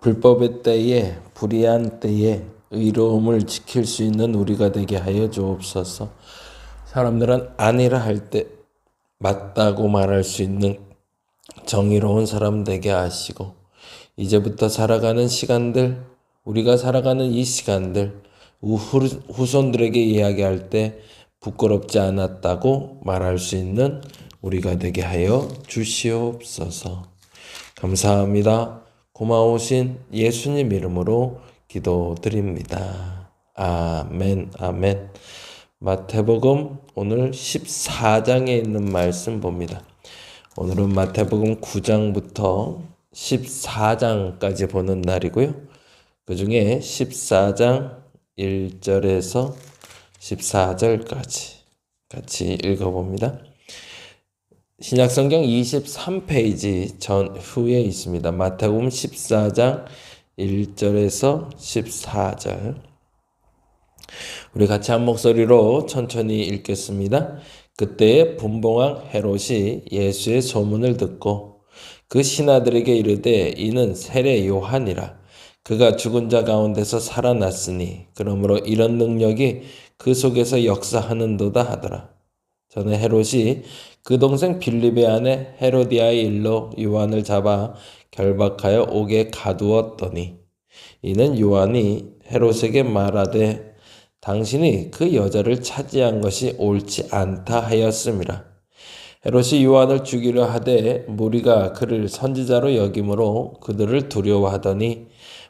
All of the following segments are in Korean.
불법의 때에 불의한 때에 의로움을 지킬 수 있는 우리가 되게 하여 주옵소서. 사람들은 아니라 할 때 맞다고 말할 수 있는 정의로운 사람 되게 하시고, 이제부터 살아가는 시간들, 우리가 살아가는 이 시간들 후손들에게 이야기할 때 부끄럽지 않았다고 말할 수 있는 우리가 되게 하여 주시옵소서. 감사합니다. 고마우신 예수님 이름으로 기도드립니다. 아멘, 아멘. 마태복음 오늘 14장에 있는 말씀 봅니다. 오늘은 마태복음 9장부터 14장까지 보는 날이고요. 그 중에 14장 1절에서 14절까지 같이 읽어봅니다. 신약성경 23페이지 전후에 있습니다. 마태복음 14장 1절에서 14절. 우리 같이 한 목소리로 천천히 읽겠습니다. 그때에 분봉왕 헤롯이 예수의 소문을 듣고 그 신하들에게 이르되 이는 세례 요한이라. 그가 죽은 자 가운데서 살아났으니 그러므로 이런 능력이 그 속에서 역사하는도다 하더라. 전에 헤롯이 그 동생 빌립의 아내 헤로디아의 일로 요한을 잡아 결박하여 옥에 가두었더니 이는 요한이 헤롯에게 말하되 당신이 그 여자를 차지한 것이 옳지 않다 하였음이라. 헤롯이 요한을 죽이려 하되 무리가 그를 선지자로 여김으로 그들을 두려워하더니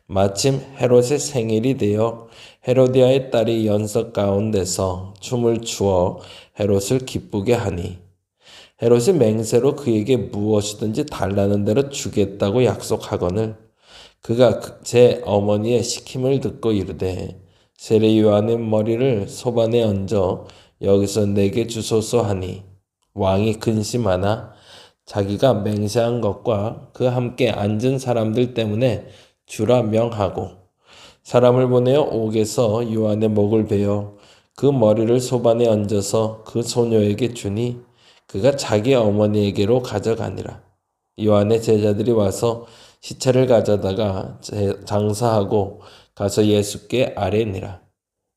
마침 헤롯의 생일이 되어 헤로디아의 딸이 연석 가운데서 춤을 추어 헤롯을 기쁘게 하니 헤롯이 맹세로 그에게 무엇이든지 달라는 대로 주겠다고 약속하거늘 그가 제 어머니의 시킴을 듣고 이르되 세례 요한의 머리를 소반에 얹어 여기서 내게 주소서 하니 왕이 근심하나 자기가 맹세한 것과 그 함께 앉은 사람들 때문에 주라 명하고 사람을 보내어 옥에서 요한의 목을 베어 그 머리를 소반에 얹어서 그 소녀에게 주니 그가 자기 어머니에게로 가져가니라. 요한의 제자들이 와서 시체를 가져다가 장사하고 가서 예수께 아뢰니라.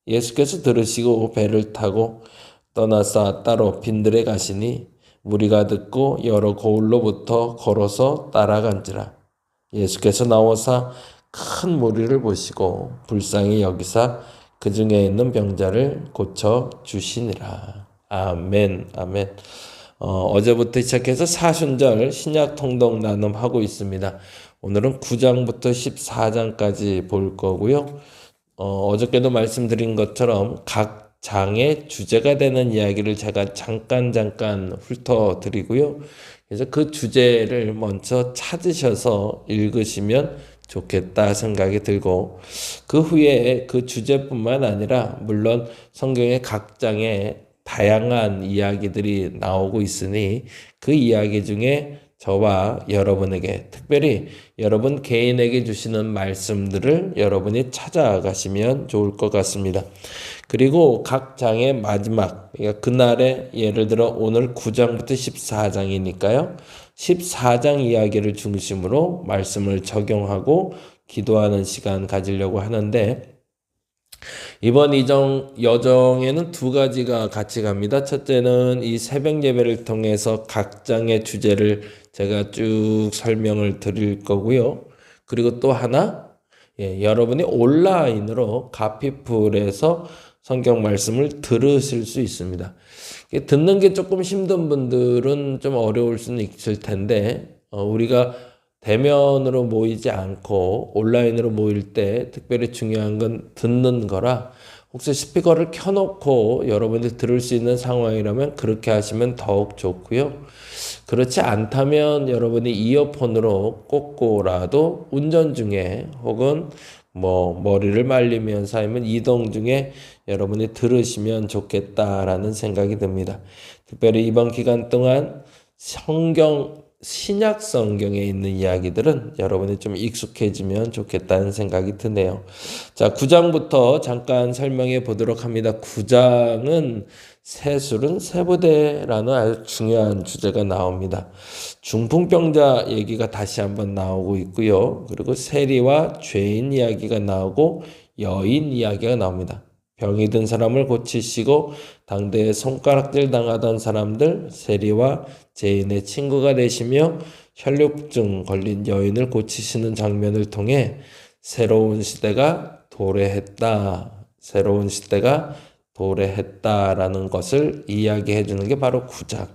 예수께서 들으시고 배를 타고 떠나사 따로 빈들에 가시니 무리가 듣고 여러 고을로부터 걸어서 따라간지라. 예수께서 나오사 큰 무리를 보시고 불쌍히 여기사 그 중에 있는 병자를 고쳐 주시니라. 아멘, 아멘. 어제부터 시작해서 사순절 신약 통독 나눔하고 있습니다. 오늘은 9장부터 14장까지 볼 거고요. 어저께도 말씀드린 것처럼 각 장의 주제가 되는 이야기를 제가 잠깐 훑어드리고요. 그래서 그 주제를 먼저 찾으셔서 읽으시면 좋겠다 생각이 들고 그 후에 그 주제뿐만 아니라 물론 성경의 각 장에 다양한 이야기들이 나오고 있으니 그 이야기 중에 저와 여러분에게 특별히 여러분 개인에게 주시는 말씀들을 여러분이 찾아가시면 좋을 것 같습니다. 그리고 각 장의 마지막, 그러니까 그날의 예를 들어 오늘 9장부터 14장이니까요. 14장 이야기를 중심으로 말씀을 적용하고 기도하는 시간 가지려고 하는데 이번 여정에는 두 가지가 같이 갑니다. 첫째는 이 새벽 예배를 통해서 각 장의 주제를 제가 쭉 설명을 드릴 거고요. 그리고 또 하나, 여러분이 온라인으로 가피풀에서 성경 말씀을 들으실 수 있습니다. 듣는 게 조금 힘든 분들은 좀 어려울 수는 있을 텐데, 우리가 대면으로 모이지 않고 온라인으로 모일 때 특별히 중요한 건 듣는 거라 혹시 스피커를 켜놓고 여러분들이 들을 수 있는 상황이라면 그렇게 하시면 더욱 좋고요. 그렇지 않다면 여러분이 이어폰으로 꽂고라도 운전 중에 혹은 머리를 말리면서 아니면 이동 중에 여러분이 들으시면 좋겠다라는 생각이 듭니다. 특별히 이번 기간 동안 신약 성경에 있는 이야기들은 여러분이 좀 익숙해지면 좋겠다는 생각이 드네요. 자, 9장부터 잠깐 설명해 보도록 합니다. 9장은 세술은 세부대라는 아주 중요한 주제가 나옵니다. 중풍병자 얘기가 다시 한번 나오고 있고요. 그리고 세리와 죄인 이야기가 나오고 여인 이야기가 나옵니다. 병이 든 사람을 고치시고 당대에 손가락질 당하던 사람들, 세리와 죄인의 친구가 되시며 혈류증 걸린 여인을 고치시는 장면을 통해 새로운 시대가 도래했다. 새로운 시대가 도래했다라는 것을 이야기해 주는 게 바로 9장.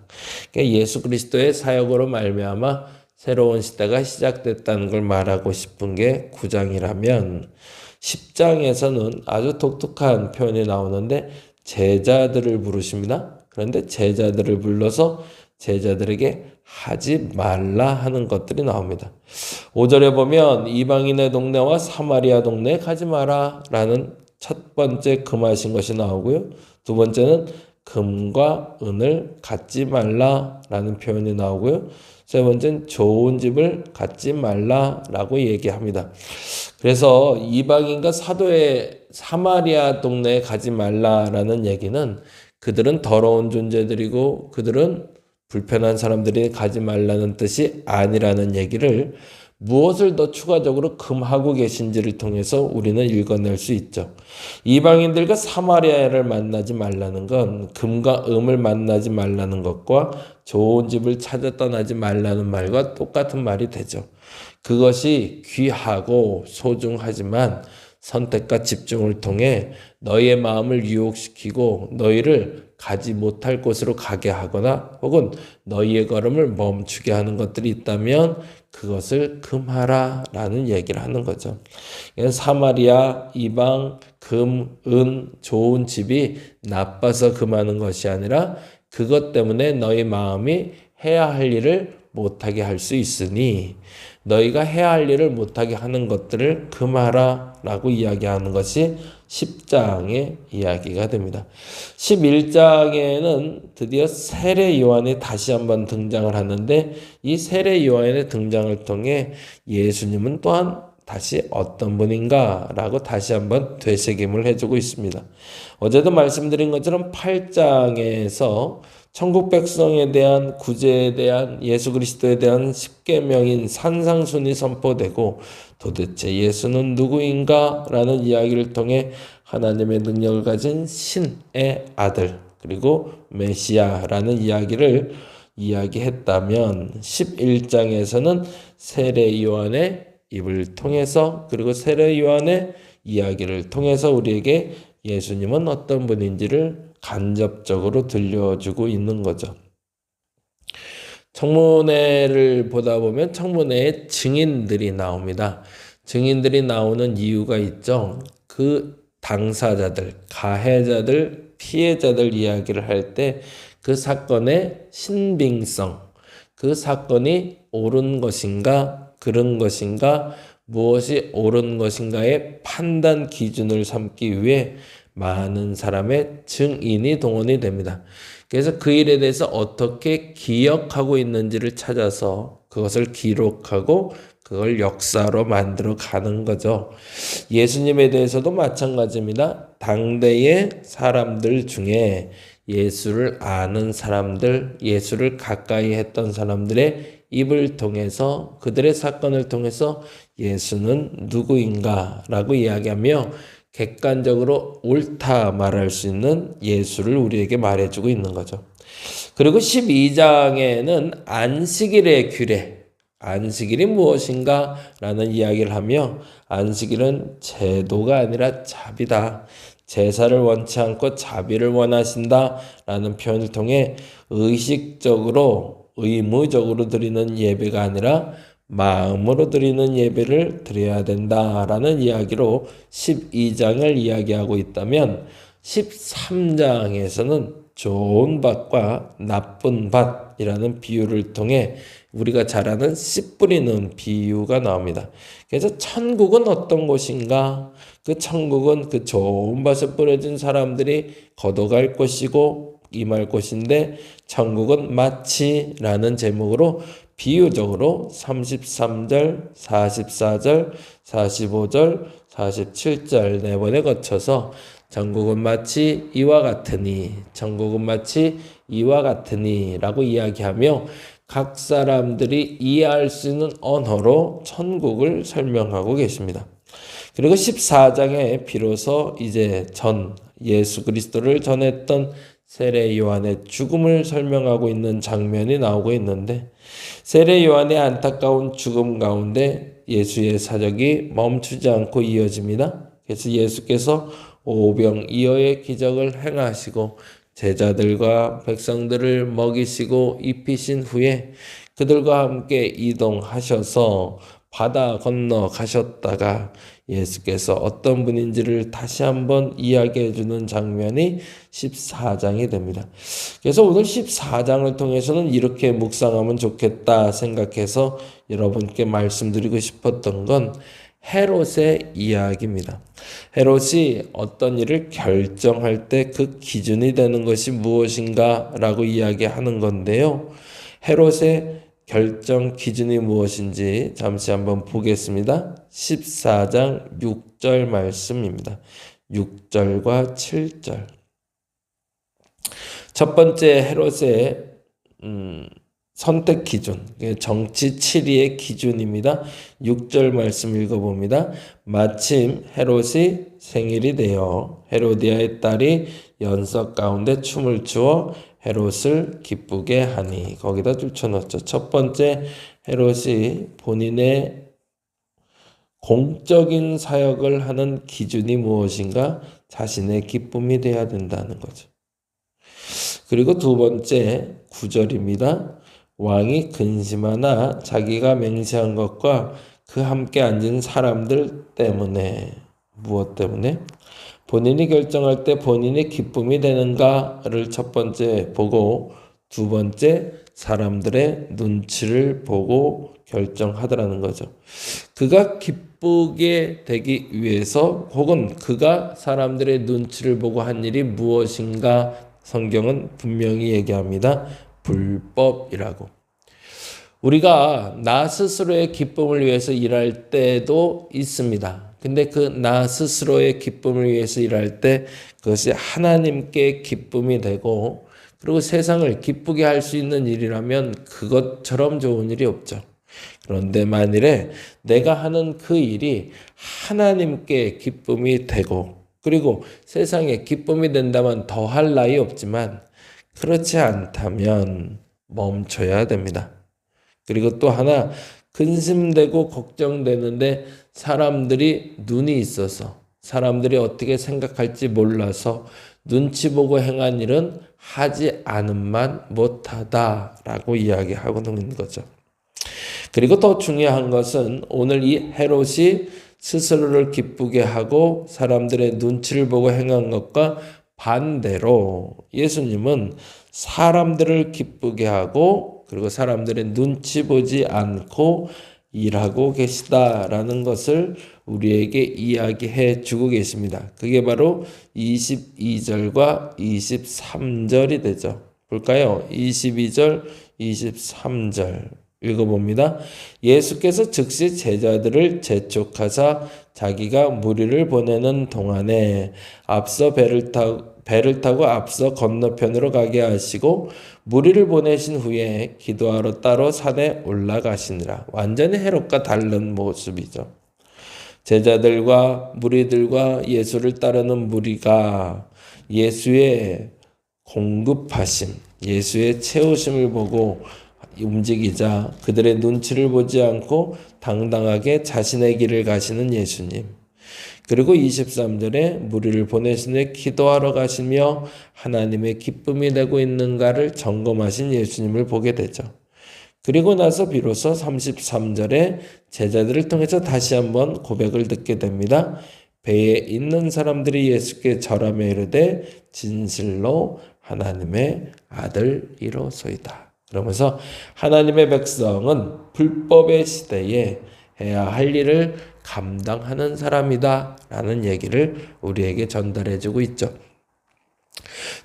그러니까 예수 그리스도의 사역으로 말미암아 새로운 시대가 시작됐다는 걸 말하고 싶은 게 9장이라면 10장에서는 아주 독특한 표현이 나오는데 제자들을 부르십니다. 그런데 제자들을 불러서 제자들에게 하지 말라 하는 것들이 나옵니다. 5절에 보면 이방인의 동네와 사마리아 동네에 가지 마라 라는 첫 번째 금하신 것이 나오고요. 두 번째는 금과 은을 갖지 말라라는 표현이 나오고요. 세 번째는 좋은 집을 갖지 말라라고 얘기합니다. 그래서 이방인과 사도의 사마리아 동네에 가지 말라라는 얘기는 그들은 더러운 존재들이고 그들은 불편한 사람들이 가지 말라는 뜻이 아니라는 얘기를 무엇을 더 추가적으로 금하고 계신지를 통해서 우리는 읽어낼 수 있죠. 이방인들과 사마리아를 만나지 말라는 건 금과 음을 만나지 말라는 것과 좋은 집을 찾아 떠나지 말라는 말과 똑같은 말이 되죠. 그것이 귀하고 소중하지만 선택과 집중을 통해 너희의 마음을 유혹시키고 너희를 가지 못할 곳으로 가게 하거나 혹은 너희의 걸음을 멈추게 하는 것들이 있다면 그것을 금하라 라는 얘기를 하는 거죠. 사마리아, 이방, 금, 은, 좋은 집이 나빠서 금하는 것이 아니라 그것 때문에 너희 마음이 해야 할 일을 못하게 할 수 있으니 너희가 해야 할 일을 못하게 하는 것들을 금하라 라고 이야기하는 것이 10장의 이야기가 됩니다. 11장에는 드디어 세례 요한이 다시 한번 등장을 하는데 이 세례 요한의 등장을 통해 예수님은 또한 다시 어떤 분인가 라고 다시 한번 되새김을 해주고 있습니다. 어제도 말씀드린 것처럼 8장에서 천국 백성에 대한 구제에 대한 예수 그리스도에 대한 십계명인 산상순이 선포되고 도대체 예수는 누구인가 라는 이야기를 통해 하나님의 능력을 가진 신의 아들 그리고 메시아라는 이야기를 이야기했다면 11장에서는 세례 요한의 입을 통해서 그리고 세례 요한의 이야기를 통해서 우리에게 예수님은 어떤 분인지를 간접적으로 들려주고 있는 거죠. 청문회를 보다 보면 청문회에 증인들이 나옵니다. 증인들이 나오는 이유가 있죠. 그 당사자들, 가해자들, 피해자들 이야기를 할 때 그 사건의 신빙성, 그 사건이 옳은 것인가, 그른 것인가, 무엇이 옳은 것인가의 판단 기준을 삼기 위해 많은 사람의 증인이 동원이 됩니다. 그래서 그 일에 대해서 어떻게 기억하고 있는지를 찾아서 그것을 기록하고 그걸 역사로 만들어 가는 거죠. 예수님에 대해서도 마찬가지입니다. 당대의 사람들 중에 예수를 아는 사람들, 예수를 가까이 했던 사람들의 입을 통해서 그들의 사건을 통해서 예수는 누구인가 라고 이야기하며 객관적으로 옳다 말할 수 있는 예수를 우리에게 말해주고 있는 거죠. 그리고 12장에는 안식일의 규례, 안식일이 무엇인가 라는 이야기를 하며 안식일은 제도가 아니라 자비다. 제사를 원치 않고 자비를 원하신다 라는 표현을 통해 의식적으로 의무적으로 드리는 예배가 아니라 마음으로 드리는 예배를 드려야 된다라는 이야기로 12장을 이야기하고 있다면 13장에서는 좋은 밭과 나쁜 밭이라는 비유를 통해 우리가 잘 아는 씨 뿌리는 비유가 나옵니다. 그래서 천국은 어떤 곳인가? 그 천국은 그 좋은 밭에 뿌려진 사람들이 걷어갈 것이고 임할 곳인데 천국은 마치라는 제목으로 비유적으로 33절, 44절, 45절, 47절 네 번에 거쳐서 천국은 마치 이와 같으니, 천국은 마치 이와 같으니 라고 이야기하며 각 사람들이 이해할 수 있는 언어로 천국을 설명하고 계십니다. 그리고 14장에 비로소 이제 예수 그리스도를 전했던 세례 요한의 죽음을 설명하고 있는 장면이 나오고 있는데, 세례 요한의 안타까운 죽음 가운데 예수의 사역이 멈추지 않고 이어집니다. 그래서 예수께서 오병이어의 기적을 행하시고 제자들과 백성들을 먹이시고 입히신 후에 그들과 함께 이동하셔서 바다 건너 가셨다가 예수께서 어떤 분인지를 다시 한번 이야기해 주는 장면이 14장이 됩니다. 그래서 오늘 14장을 통해서는 이렇게 묵상하면 좋겠다 생각해서 여러분께 말씀드리고 싶었던 건 헤롯의 이야기입니다. 헤롯이 어떤 일을 결정할 때 그 기준이 되는 것이 무엇인가 라고 이야기하는 건데요. 헤롯의 결정 기준이 무엇인지 잠시 한번 보겠습니다. 14장 6절 말씀입니다. 6절과 7절. 첫 번째 헤롯의 선택 기준, 정치 치리의 기준입니다. 6절 말씀 읽어봅니다. 마침 헤롯이 생일이 되어 헤로디아의 딸이 연석 가운데 춤을 추어 헤롯을 기쁘게 하니, 거기다 줄쳐넣었죠. 첫 번째 헤롯이 본인의 공적인 사역을 하는 기준이 무엇인가? 자신의 기쁨이 돼야 된다는 거죠. 그리고 두 번째 9절입니다. 왕이 근심하나 자기가 맹세한 것과 그 함께 앉은 사람들 때문에, 무엇 때문에? 본인이 결정할 때 본인의 기쁨이 되는가를 첫 번째 보고, 두 번째 사람들의 눈치를 보고 결정하더라는 거죠. 그가 기쁘게 되기 위해서 혹은 그가 사람들의 눈치를 보고 한 일이 무엇인가 성경은 분명히 얘기합니다. 불법이라고. 우리가 나 스스로의 기쁨을 위해서 일할 때도 있습니다. 근데 그 나 스스로의 기쁨을 위해서 일할 때 그것이 하나님께 기쁨이 되고, 그리고 세상을 기쁘게 할 수 있는 일이라면 그것처럼 좋은 일이 없죠. 그런데 만일에 내가 하는 그 일이 하나님께 기쁨이 되고, 그리고 세상에 기쁨이 된다면 더할 나위 없지만 그렇지 않다면 멈춰야 됩니다. 그리고 또 하나, 근심되고 걱정되는데 사람들이 눈이 있어서, 사람들이 어떻게 생각할지 몰라서 눈치 보고 행한 일은 하지 않음만 못하다라고 이야기하고 있는 거죠. 그리고 더 중요한 것은 오늘 이 헤롯이 스스로를 기쁘게 하고 사람들의 눈치를 보고 행한 것과 반대로 예수님은 사람들을 기쁘게 하고 그리고 사람들의 눈치 보지 않고 일하고 계시다라는 것을 우리에게 이야기해 주고 계십니다. 그게 바로 22절과 23절이 되죠. 볼까요? 22절, 23절 읽어봅니다. 예수께서 즉시 제자들을 재촉하사 자기가 무리를 보내는 동안에 앞서 배를 타고 앞서 건너편으로 가게 하시고 무리를 보내신 후에 기도하러 따로 산에 올라가시니라. 완전히 헤롯과 다른 모습이죠. 제자들과 무리들과 예수를 따르는 무리가 예수의 공급하심, 예수의 채우심을 보고 움직이자 그들의 눈치를 보지 않고 당당하게 자신의 길을 가시는 예수님. 그리고 23절에 무리를 보내신 후에 기도하러 가시며 하나님의 기쁨이 되고 있는가를 점검하신 예수님을 보게 되죠. 그리고 나서 비로소 33절에 제자들을 통해서 다시 한번 고백을 듣게 됩니다. 배에 있는 사람들이 예수께 절하며 이르되 진실로 하나님의 아들이로소이다. 그러면서 하나님의 백성은 불법의 시대에 해야 할 일을 감당하는 사람이다 라는 얘기를 우리에게 전달해주고 있죠.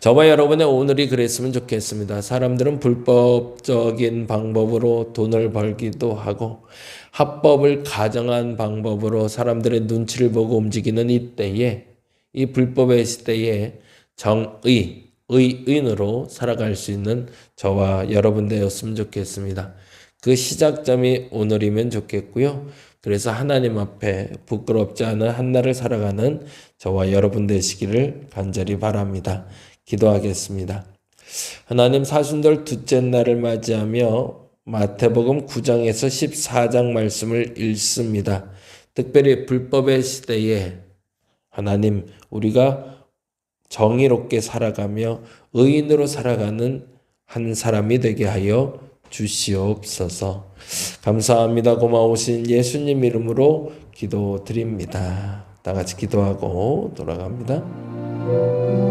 저와 여러분의 오늘이 그랬으면 좋겠습니다. 사람들은 불법적인 방법으로 돈을 벌기도 하고 합법을 가정한 방법으로 사람들의 눈치를 보고 움직이는 이때에 이 불법의 시대에 정의, 의인으로 살아갈 수 있는 저와 여러분 되었으면 좋겠습니다. 그 시작점이 오늘이면 좋겠고요. 그래서 하나님 앞에 부끄럽지 않은 한날을 살아가는 저와 여러분 되시기를 간절히 바랍니다. 기도하겠습니다. 하나님, 사순절 둘째 날을 맞이하며 마태복음 9장에서 14장 말씀을 읽습니다. 특별히 불법의 시대에 하나님, 우리가 정의롭게 살아가며 의인으로 살아가는 한 사람이 되게 하여 주시옵소서. 감사합니다. 고마우신 예수님 이름으로 기도드립니다. 다 같이 기도하고 돌아갑니다.